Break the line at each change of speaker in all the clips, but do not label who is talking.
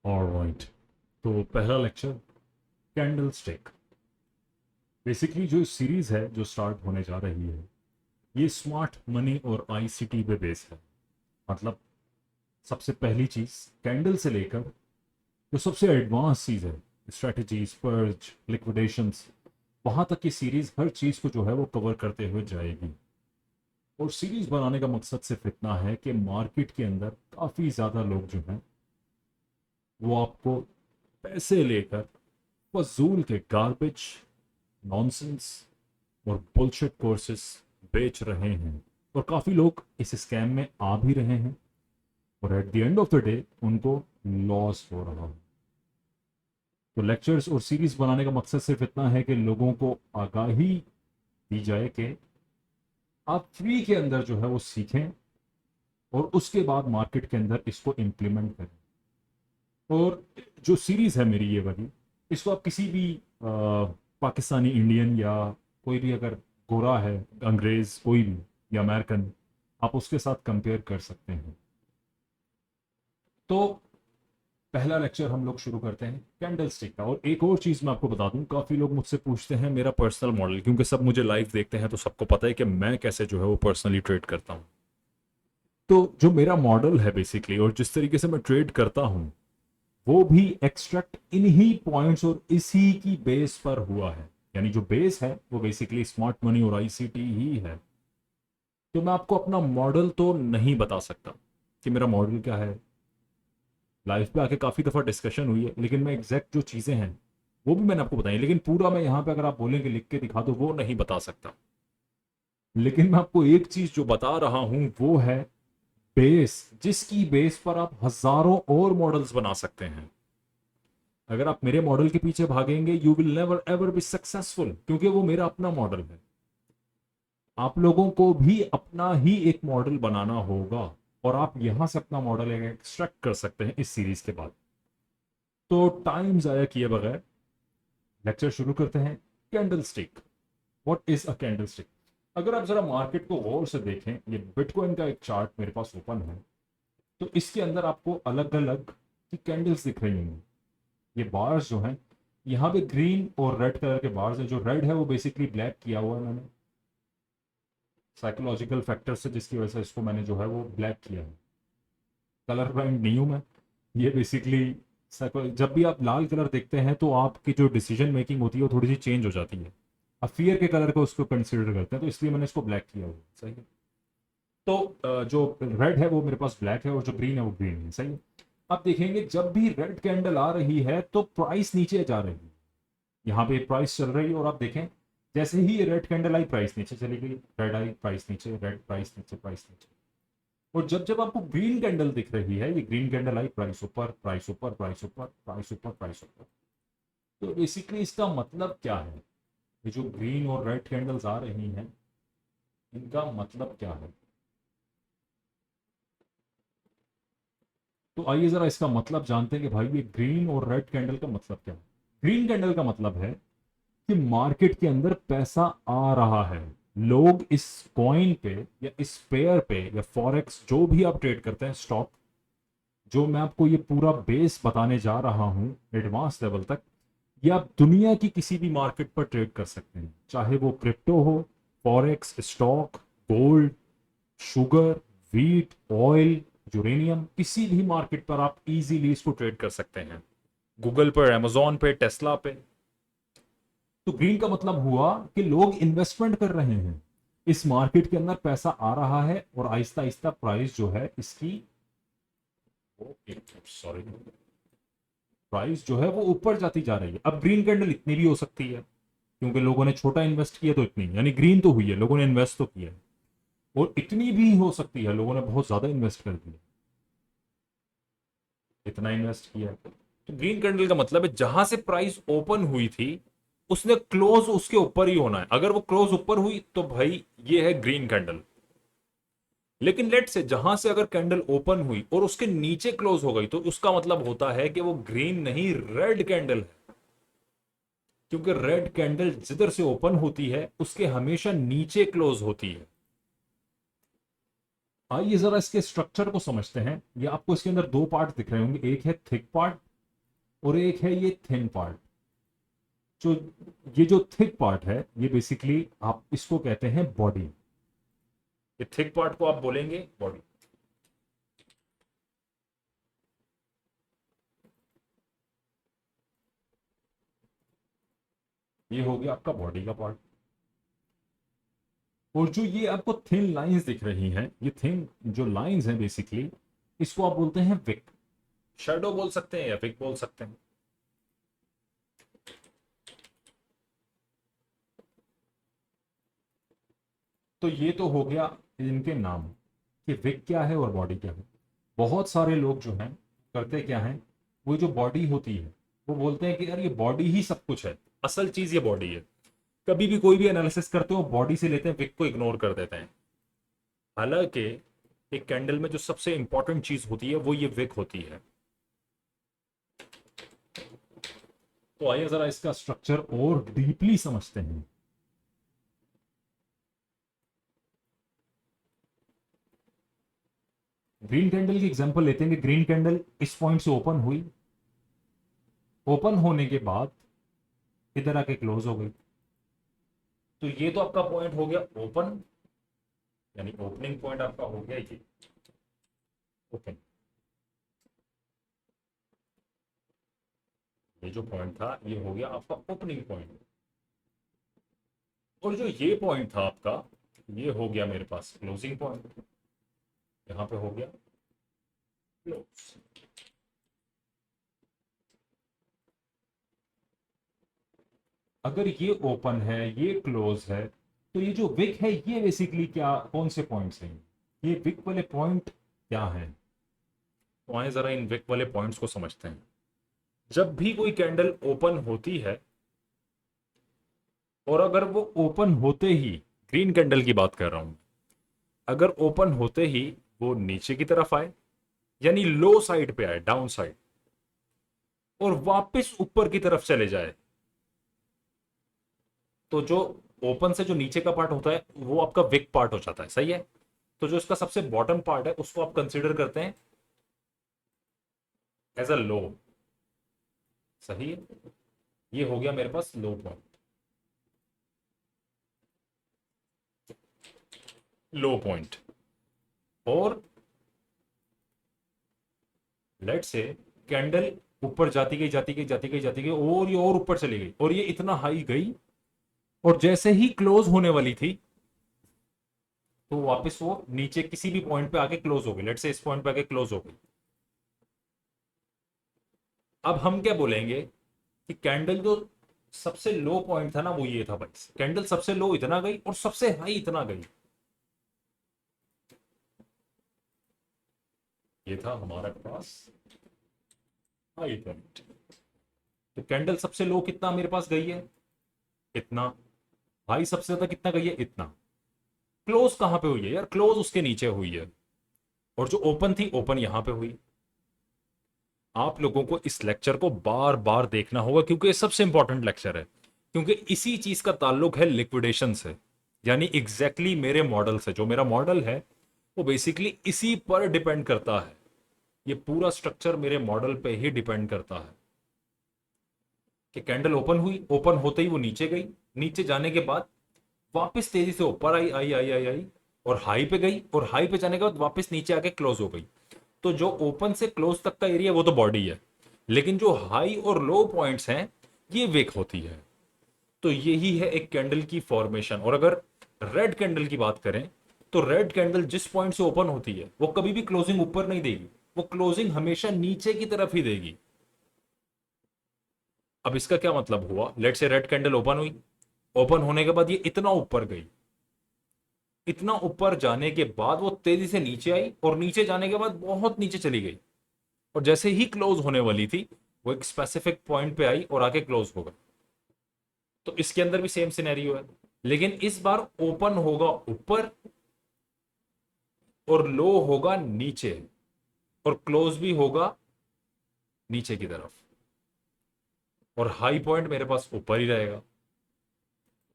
Alright, तो पहला lecture candle stick. Basically जो सीरीज है जो स्टार्ट होने जा रही है ये स्मार्ट मनी और आईसीटी पे बेस है। मतलब सबसे पहली चीज कैंडल से लेकर जो सबसे एडवांस चीज है, स्ट्रेटजीज, पर्ज, लिक्विडेशंस, वहां तक की सीरीज हर चीज को जो है वो कवर करते हुए जाएगी। और सीरीज बनाने का मकसद सिर्फ इतना है कि मार्केट के अंदर काफी ज्यादा लोग जो हैं वो आपको पैसे लेकर फजूल के गार्बेज, नॉनसेंस और बुलशिट कोर्सेस बेच रहे हैं। और काफ़ी लोग इस स्कैम में आ भी रहे हैं और at the end of the day उनको लॉस हो रहा है। तो लेक्चर्स और सीरीज बनाने का मकसद सिर्फ इतना है कि लोगों को आगाही दी जाए कि आप फ्री के अंदर जो है वो सीखें और उसके बाद मार्केट के अंदर इसको इम्प्लीमेंट करें। और जो सीरीज है मेरी ये वाली, इसको आप किसी भी पाकिस्तानी, इंडियन या कोई भी अगर गोरा है, अंग्रेज कोई भी या अमेरिकन, आप उसके साथ कंपेयर कर सकते हैं। तो पहला लेक्चर हम लोग शुरू करते हैं कैंडल स्टिक का। और एक और चीज़ मैं आपको बता दूं, काफ़ी लोग मुझसे पूछते हैं मेरा पर्सनल मॉडल, क्योंकि सब मुझे लाइव देखते हैं तो सबको पता है कि मैं कैसे जो है वो पर्सनली ट्रेड करता हूं। तो जो मेरा मॉडल है बेसिकली और जिस तरीके से मैं ट्रेड करता हूं वो भी एक्सट्रैक्ट इन्हीं पॉइंट्स और इसी की बेस पर हुआ है। यानी जो बेस है वो बेसिकली स्मार्ट मनी और आईसीटी ही है। तो मैं आपको अपना मॉडल तो नहीं बता सकता कि मेरा मॉडल क्या है। लाइव पे आके काफ़ी दफ़ा डिस्कशन हुई है, लेकिन मैं एग्जैक्ट जो चीज़ें हैं वो भी मैंने आपको बताई, लेकिन पूरा मैं यहाँ पे अगर आप बोलेंगे लिख के दिखा दो वो नहीं बता सकता। लेकिन मैं आपको एक चीज़ जो बता रहा हूँ वो है बेस, जिसकी बेस पर आप हजारों और मॉडल्स बना सकते हैं। अगर आप मेरे मॉडल के पीछे भागेंगे you will never ever be successful, क्योंकि वो मेरा अपना मॉडल है। आप लोगों को भी अपना ही एक मॉडल बनाना होगा और आप यहां से अपना मॉडल एक्सट्रैक्ट कर सकते हैं इस सीरीज के बाद। तो टाइम जाया किए बगैर लेक्चर शुरू करते हैं। Candle stick, what is a candle stick? अगर आप जरा मार्केट को गौर से देखें, ये बिटकॉइन का एक चार्ट मेरे पास ओपन है, तो इसके अंदर आपको अलग अलग की कैंडल्स दिख रही होंगी। ये बार्स जो हैं, यहाँ पे ग्रीन और रेड कलर के बार्स हैं। जो रेड है वो बेसिकली ब्लैक किया हुआ है मैंने साइकोलॉजिकल फैक्टर से, जिसकी वजह से इसको मैंने जो है वो ब्लैक किया है। कलर ब्लाइंड नहीं हूं मैं। ये बेसिकली जब भी आप लाल कलर देखते हैं तो आपकी जो डिसीजन मेकिंग होती है वो थोड़ी सी चेंज हो जाती है। आप फियर के कलर को उसको कंसिडर करते हैं, तो इसलिए मैंने इसको ब्लैक किया हुआ है। सही है। तो जो रेड है वो मेरे पास ब्लैक है और जो ग्रीन है वो ग्रीन है। सही है। आप देखेंगे जब भी रेड कैंडल आ रही है तो प्राइस नीचे जा रही है। यहाँ पे प्राइस चल रही है और आप देखें जैसे ही ये रेड कैंडल आई प्राइस नीचे चली गई, रेड आई प्राइस नीचे, रेड प्राइस नीचे, प्राइस नीचे। और जब जब आपको ग्रीन कैंडल दिख रही है, ये ग्रीन कैंडल आई प्राइस ऊपर, प्राइस ऊपर, प्राइस ऊपर, प्राइस ऊपर, प्राइस ऊपर। तो बेसिकली इसका मतलब क्या है? ये जो ग्रीन और रेड कैंडल्स आ रही हैं इनका मतलब क्या है? तो आइए जरा इसका मतलब जानते हैं कि भाई ये ग्रीन और रेड कैंडल का मतलब क्या है। ग्रीन कैंडल का मतलब है कि मार्केट के अंदर पैसा आ रहा है। लोग इस कॉइन पे या इस पेयर पे या फॉरेक्स जो भी आप ट्रेड करते हैं, स्टॉक, जो मैं आपको ये पूरा बेस बताने जा रहा हूं एडवांस लेवल तक, ये आप दुनिया की किसी भी मार्केट पर ट्रेड कर सकते हैं, चाहे वो क्रिप्टो हो, forex, stock, gold, sugar, wheat, oil, uranium, किसी भी मार्केट पर आप इजीली इसको ट्रेड कर सकते हैं। गूगल पर, अमेजोन पे, टेस्ला पे। तो ग्रीन का मतलब हुआ कि लोग इन्वेस्टमेंट कर रहे हैं, इस मार्केट के अंदर पैसा आ रहा है और आहिस्ता आहिस्ता प्राइस जो है इसकी, सॉरी, प्राइस जो है वो ऊपर जाती जा रही है। अब ग्रीन कैंडल इतनी भी हो सकती है क्योंकि लोगों ने छोटा इन्वेस्ट किया तो इतनी, यानी ग्रीन तो हुई है, लोगों ने इन्वेस्ट तो किया है। और इतनी भी हो सकती है लोगों ने बहुत ज्यादा इन्वेस्ट कर दिया, इतना इन्वेस्ट किया। तो ग्रीन कैंडल का मतलब है जहां से प्राइस ओपन हुई थी उसने क्लोज उसके ऊपर ही होना है। अगर वो क्लोज ऊपर हुई तो भाई ये है ग्रीन कैंडल। लेकिन लेट से जहां से अगर कैंडल ओपन हुई और उसके नीचे क्लोज हो गई तो उसका मतलब होता है कि वो ग्रीन नहीं, रेड कैंडल है। क्योंकि रेड कैंडल जिधर से ओपन होती है उसके हमेशा नीचे क्लोज होती है। आइए जरा इसके स्ट्रक्चर को समझते हैं। ये आपको इसके अंदर दो पार्ट दिख रहे होंगे, एक है थिक पार्ट और एक है ये थिन पार्ट। जो ये जो थिक पार्ट है ये बेसिकली आप इसको कहते हैं बॉडी। ये थिक पार्ट को आप बोलेंगे बॉडी। ये हो गया आपका बॉडी का पार्ट। और जो ये आपको थिन लाइंस दिख रही हैं, ये थिन जो लाइंस हैं बेसिकली, इसको आप बोलते हैं विक। शैडो बोल सकते हैं या विक बोल सकते हैं। तो ये तो हो गया इनके नाम कि विक क्या है और बॉडी क्या है। बहुत सारे लोग जो हैं करते क्या हैं, वो जो बॉडी होती है वो बोलते हैं कि यार ये बॉडी ही सब कुछ है, असल चीज ये बॉडी है। कभी भी कोई भी एनालिसिस करते हो बॉडी से लेते हैं, विक को इग्नोर कर देते हैं। हालांकि एक कैंडल में जो सबसे इंपॉर्टेंट चीज होती है वो ये विक होती है। तो आइए जरा इसका स्ट्रक्चर और डीपली समझते हैं। ग्रीन कैंडल की एग्जांपल लेते हैं कि ग्रीन कैंडल इस पॉइंट से ओपन हुई, ओपन होने के बाद इधर आके क्लोज हो गई। तो ये तो आपका पॉइंट हो गया ओपन, यानी ओपनिंग पॉइंट आपका हो गया ये ओपन। ये जो पॉइंट था ये हो गया आपका ओपनिंग पॉइंट। और जो ये पॉइंट था आपका, ये हो गया मेरे पास क्लोजिंग पॉइंट। यहां पे हो गया क्लोज। अगर ये ओपन है ये क्लोज है, तो ये जो विक है ये बेसिकली क्या, कौन से पॉइंट्स हैं, ये विक वाले पॉइंट क्या है। तो आए जरा इन विक वाले पॉइंट्स को समझते हैं। जब भी कोई कैंडल ओपन होती है, और अगर वो ओपन होते ही, ग्रीन कैंडल की बात कर रहा हूं, अगर ओपन होते ही वो नीचे की तरफ आए, यानी लो साइड पे आए, डाउन साइड, और वापस ऊपर की तरफ चले जाए, तो जो ओपन से जो नीचे का पार्ट होता है वो आपका विक पार्ट हो जाता है, सही है। तो जो इसका सबसे बॉटम पार्ट है उसको आप कंसीडर करते हैं एज अ लो, सही है। ये हो गया मेरे पास लो पॉइंट, लो पॉइंट। और लेट से कैंडल ऊपर जाती गई जाती गई जाती गई जाती गई, और ये और ऊपर चली गई, और ये इतना हाई गई, और जैसे ही क्लोज होने वाली थी तो वापस वो नीचे किसी भी पॉइंट पे आके क्लोज हो गई। लेट से इस पॉइंट पे आके क्लोज हो गई। अब हम क्या बोलेंगे कि कैंडल जो सबसे लो पॉइंट था ना वो ये था भाई, कैंडल सबसे लो इतना गई और सबसे हाई इतना गई। ये था हमारे पास हाई पॉइंट। तो कैंडल सबसे लो कितना मेरे पास गई है, इतना। हाई सबसे ज्यादा कितना गई है, इतना। क्लोज कहां पे हुई है यार, क्लोज उसके नीचे हुई है। और जो ओपन थी, ओपन यहां पे हुई। आप लोगों को इस लेक्चर को बार बार देखना होगा क्योंकि ये सबसे इंपॉर्टेंट लेक्चर है, क्योंकि इसी चीज का ताल्लुक है लिक्विडेशन से। यानी एग्जैक्टली मेरे मॉडल से, जो मेरा मॉडल है वो बेसिकली इसी पर डिपेंड करता है। ये पूरा स्ट्रक्चर मेरे मॉडल पे ही डिपेंड करता है कि कैंडल ओपन हुई, ओपन होते ही वो नीचे गई, नीचे जाने के बाद वापस तेजी से ऊपर आई आई आई आई आई, और हाई पे गई, और हाई पे जाने के बाद वापस नीचे आके क्लोज हो गई। तो जो ओपन से क्लोज तक का एरिया वो तो बॉडी है, लेकिन जो हाई और लो पॉइंट्स हैं ये विक होती है। तो यही है एक कैंडल की फॉर्मेशन। और अगर रेड कैंडल की बात करें, तो रेड कैंडल जिस पॉइंट से ओपन होती है वो कभी भी क्लोजिंग ऊपर नहीं देगी, वो क्लोजिंग हमेशा नीचे की तरफ ही देगी। अब इसका क्या मतलब हुआ, लेट से रेड कैंडल ओपन हुई, ओपन होने के बाद ये इतना ऊपर गई, इतना ऊपर जाने के बाद वो तेजी से नीचे आई, और नीचे जाने के बाद बहुत नीचे चली गई, और जैसे ही क्लोज होने वाली थी वो एक स्पेसिफिक पॉइंट पे आई और आके क्लोज हो गई। तो इसके अंदर भी सेम सिनेरियो है, लेकिन इस बार ओपन होगा ऊपर और लो होगा नीचे, और क्लोज भी होगा नीचे की तरफ, और हाई पॉइंट मेरे पास ऊपर ही रहेगा।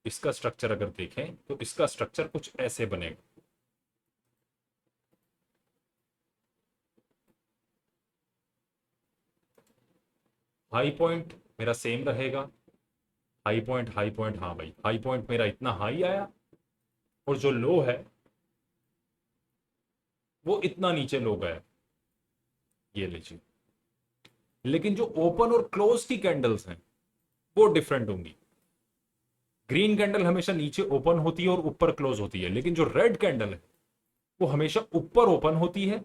इसका स्ट्रक्चर अगर देखें तो इसका स्ट्रक्चर कुछ ऐसे बनेगा। हाई पॉइंट मेरा सेम रहेगा, हाई पॉइंट, हाँ भाई हाई पॉइंट मेरा इतना हाई आया, और जो लो है वो इतना नीचे लो गया, ये लीजिए। लेकिन जो ओपन और क्लोज की कैंडल्स हैं वो डिफरेंट होंगी। ग्रीन कैंडल हमेशा नीचे ओपन होती है और ऊपर क्लोज होती है, लेकिन जो रेड कैंडल है वो हमेशा ऊपर ओपन होती है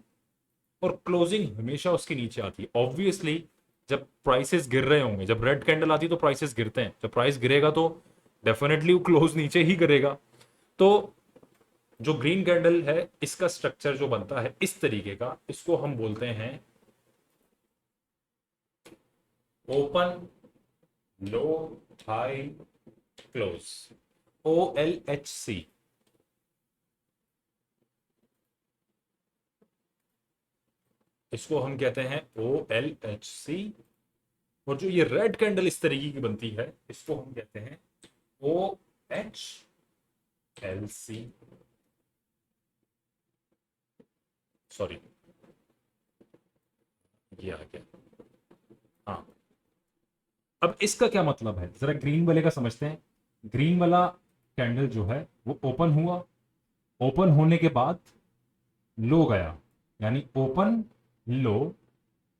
और क्लोजिंग हमेशा उसके नीचे आती है। ऑब्वियसली जब प्राइसेस गिर रहे होंगे, जब रेड कैंडल आती है तो प्राइसेस गिरते हैं, जब प्राइस गिरेगा तो डेफिनेटली वो क्लोज नीचे ही करेगा। तो जो ग्रीन कैंडल है इसका स्ट्रक्चर जो बनता है इस तरीके का, इसको हम बोलते हैं ओपन लो हाई क्लोज, OLHC। इसको हम कहते हैं OLHC। और जो ये रेड कैंडल इस तरीके की बनती है इसको हम कहते हैं OHLC। सॉरी, ये आ गया। हाँ, अब इसका क्या मतलब है जरा ग्रीन वाले का समझते हैं। ग्रीन वाला कैंडल जो है वो ओपन हुआ, ओपन होने के बाद लो गया, यानी ओपन लो,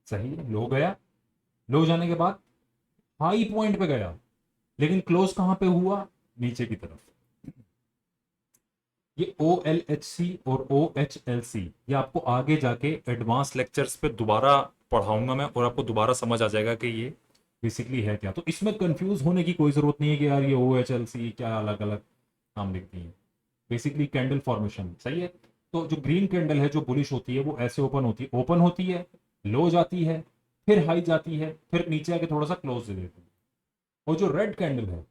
सही है, लो गया, लो जाने के बाद हाई पॉइंट पे गया, लेकिन क्लोज कहां पे हुआ, नीचे की तरफ। ये OLHC और OHLC ये आपको आगे जाके एडवांस लेक्चर्स पे दोबारा पढ़ाऊंगा मैं, और आपको दोबारा समझ आ जाएगा कि ये बेसिकली है क्या। तो इसमें कंफ्यूज होने की कोई जरूरत नहीं है कि यार ये OHLC क्या अलग अलग नाम लिखती है। बेसिकली कैंडल फॉर्मेशन सही है। तो जो ग्रीन कैंडल है जो बुलिश होती है वो ऐसे ओपन होती है, लो जाती है, फिर हाई जाती है, फिर नीचे आके थोड़ा सा क्लोज दे देती है। और जो रेड कैंडल है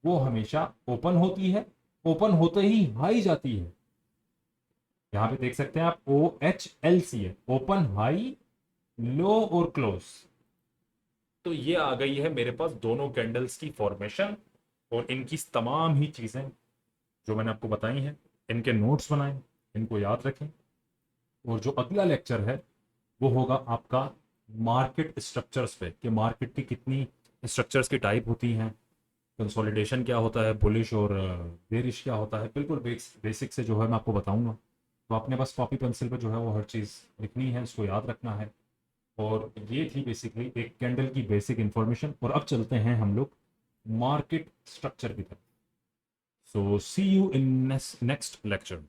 वो हमेशा ओपन होती है, ओपन होते ही हाई जाती है। यहां पे देख सकते हैं आप OHLC है, ओपन हाई लो और क्लोज। तो ये आ गई है मेरे पास दोनों कैंडल्स की फॉर्मेशन, और इनकी तमाम ही चीजें जो मैंने आपको बताई हैं, इनके नोट्स बनाएं, इनको याद रखें। और जो अगला लेक्चर है वो होगा आपका मार्केट स्ट्रक्चर्स पे, कि मार्केट की कितनी स्ट्रक्चर्स की टाइप होती हैं, कंसोलिडेशन क्या होता है, बुलिश और बेरिश क्या होता है, बिल्कुल बेसिक से जो है मैं आपको बताऊंगा। तो आपने बस कॉपी पेंसिल पे जो है वो हर चीज़ लिखनी है, इसको याद रखना है। और ये थी बेसिकली एक कैंडल की बेसिक इंफॉर्मेशन। और अब चलते हैं हम लोग मार्केट स्ट्रक्चर की तरफ। सो सी यू इन नेक्स्ट लेक्चर।